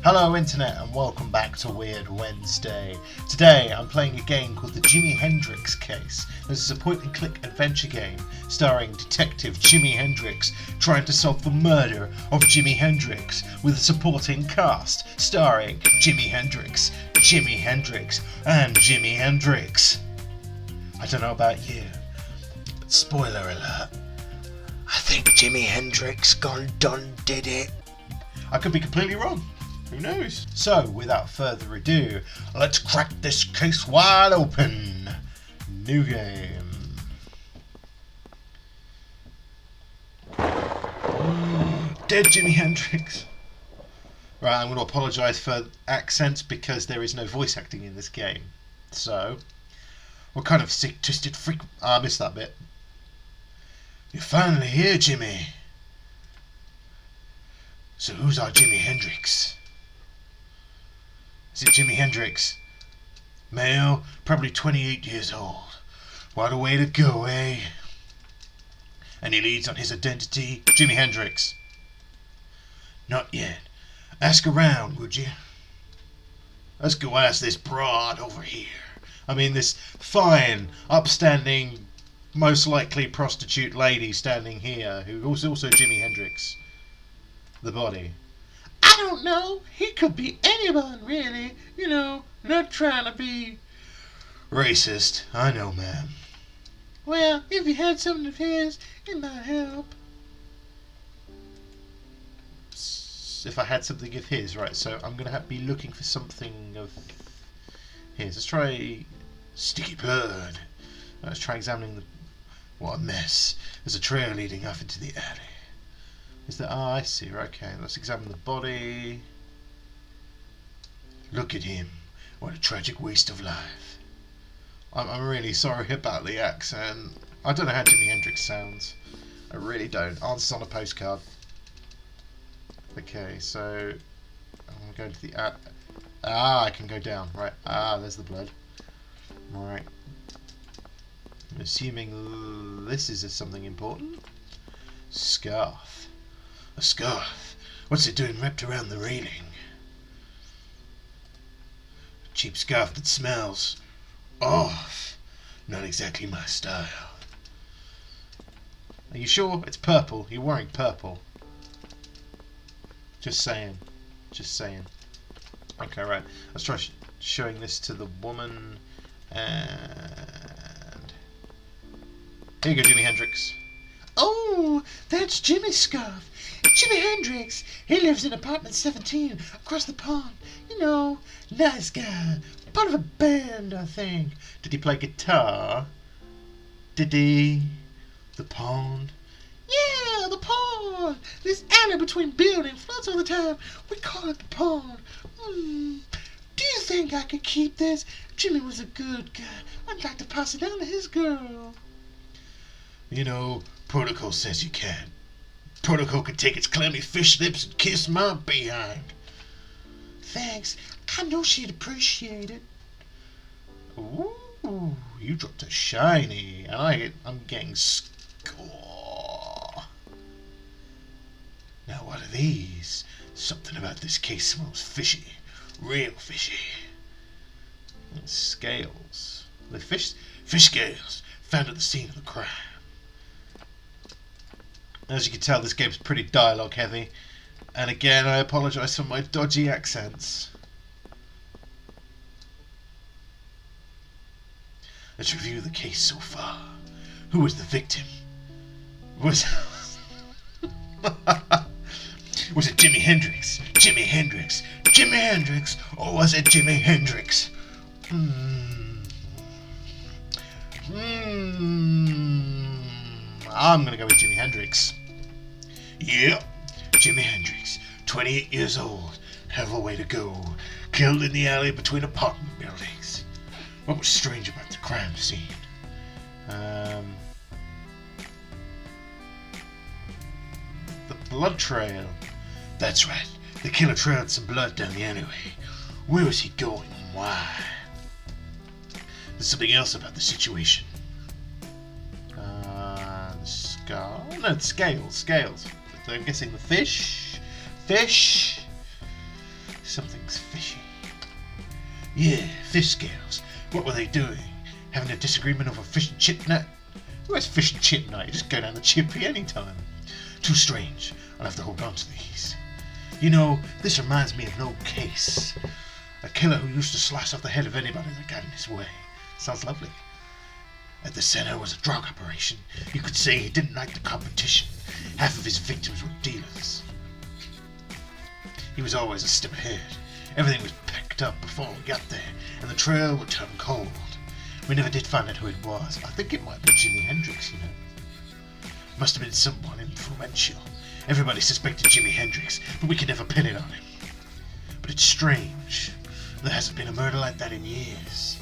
Hello Internet and welcome back to Weird Wednesday. Today I'm playing a game called the Jimi Hendix Case. This is a point-and-click adventure game starring Detective Jimi Hendrix trying to solve the murder of Jimi Hendrix with a supporting cast starring Jimi Hendrix, and Jimi Hendrix. I don't know about you, but spoiler alert, I think Jimi Hendrix done did it. I could be completely wrong. Who knows? So, without further ado, let's crack this case wide open. New game. Dead Jimi Hendrix. Right, I'm going to apologise for accents because there is no voice acting in this game. So, what kind of sick, twisted freak... I missed that bit. You're finally here, Jimmy. So who's our Jimi Hendrix? Is it Jimi Hendrix? Male, probably 28 years old. What a way to go, eh? Any leads on his identity? Jimi Hendrix. Not yet. Ask around, would you? Let's go ask this broad over here. I mean, this fine, upstanding, most likely prostitute lady standing here, who was also Jimi Hendrix. The body. I don't know. He could be anyone, really. You know, not trying to be racist. I know, ma'am. Well, if you had something of his, it might help. If I had something of his, right, so I'm going to be looking for something of his. Let's try sticky blood. Let's try examining the... What a mess. There's a trail leading off into the alley. Is that... Oh, I see. Okay, let's examine the body. Look at him. What a tragic waste of life. I'm really sorry about the accent. I don't know how Jimi Hendrix sounds. I really don't. Answers on a postcard. Okay, so... I'm going to the... I can go down. Right. There's the blood. Right. I'm assuming this is something important. Scarf. A scarf? What's it doing wrapped around the railing? A cheap scarf that smells off. Not exactly my style. Are you sure? It's purple. You're wearing purple. Just saying. Just saying. Okay, right. Let's try showing this to the woman. And... Here you go, Jimi Hendrix. Oh, that's Jimmy's scarf. Jimi Hendrix. He lives in apartment 17 across the pond. You know, nice guy. Part of a band, I think. Did he play guitar? Did he? The pond? Yeah, the pond. This alley between buildings floods all the time. We call it the pond. Do you think I could keep this? Jimmy was a good guy. I'd like to pass it down to his girl. You know, protocol says you can't. Protocol could take its clammy fish lips and kiss my behind. Thanks. I know she'd appreciate it. Ooh, you dropped a shiny, and I'm getting score. Now what are these? Something about this case smells fishy. Real fishy. And scales. The fish scales found at the scene of the crime. As you can tell, this game's pretty dialogue heavy. And again, I apologise for my dodgy accents. Let's review the case so far. Who was the victim? Was it Jimi Hendrix? Jimi Hendrix? Or was it Jimi Hendrix? I'm gonna go with Jimi Hendrix. Yeah, Jimi Hendrix, 28 years old, have a way to go. Killed in the alley between apartment buildings. What was strange about the crime scene? The blood trail. That's right, the killer trailed some blood down the alleyway. Where was he going and why? There's something else about the situation. Scar? No, it's scales. I'm guessing the fish. something's fishy. Yeah, fish scales. What were they doing? Having a disagreement over fish and chip night? Who has fish and chip night? You just go down the chippy anytime. Too strange. I'll have to hold on to these. You know, this reminds me of an old case. A killer who used to slice off the head of anybody that got in his way. Sounds lovely. At the center was a drug operation. You could say he didn't like the competition. Half of his victims were dealers. He was always a step ahead. Everything was packed up before we got there, and the trail would turn cold. We never did find out who it was. I think it might be Jimi Hendrix, you know. Must have been someone influential. Everybody suspected Jimi Hendrix, but we could never pin it on him. But it's strange. There hasn't been a murder like that in years.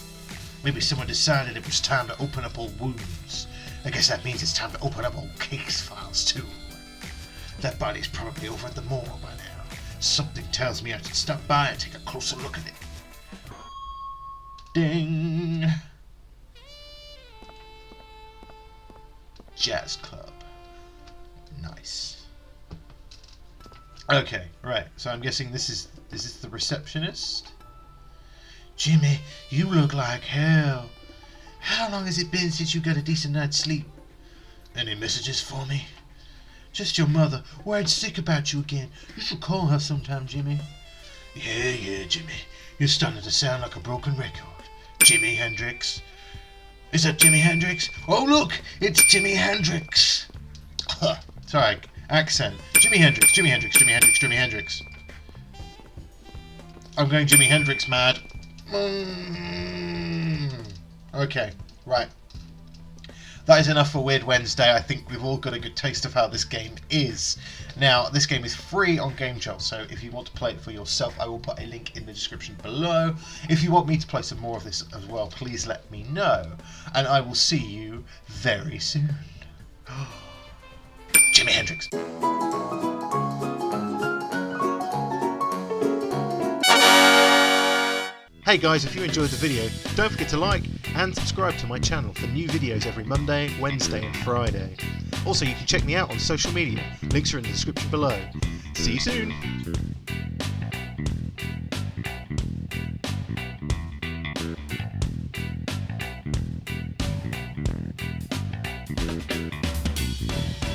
Maybe someone decided it was time to open up old wounds. I guess that means it's time to open up old case files too. That body's probably over at the morgue by now. Something tells me I should stop by and take a closer look at it. Ding! Jazz club. Nice. Okay, right. So I'm guessing this is the receptionist? Jimmy, you look like hell. How long has it been since you got a decent night's sleep? Any messages for me? Just your mother, worried sick about you again. You should call her sometime, Jimmy. Yeah, Jimmy. You're starting to sound like a broken record. Jimi Hendrix. Is that Jimi Hendrix? Oh, look! It's Jimi Hendrix! Sorry, accent. Jimi Hendrix, Jimi Hendrix, Jimi Hendrix, Jimi Hendrix. I'm going Jimi Hendrix mad. Okay, right. That is enough for Weird Wednesday. I think we've all got a good taste of how this game is. Now, this game is free on Game Jolt, so if you want to play it for yourself, I will put a link in the description below. If you want me to play some more of this as well, please let me know. And I will see you very soon. Jimi Hendrix. Hey guys, if you enjoyed the video, don't forget to like and subscribe to my channel for new videos every Monday, Wednesday and Friday. Also, you can check me out on social media, links are in the description below. See you soon!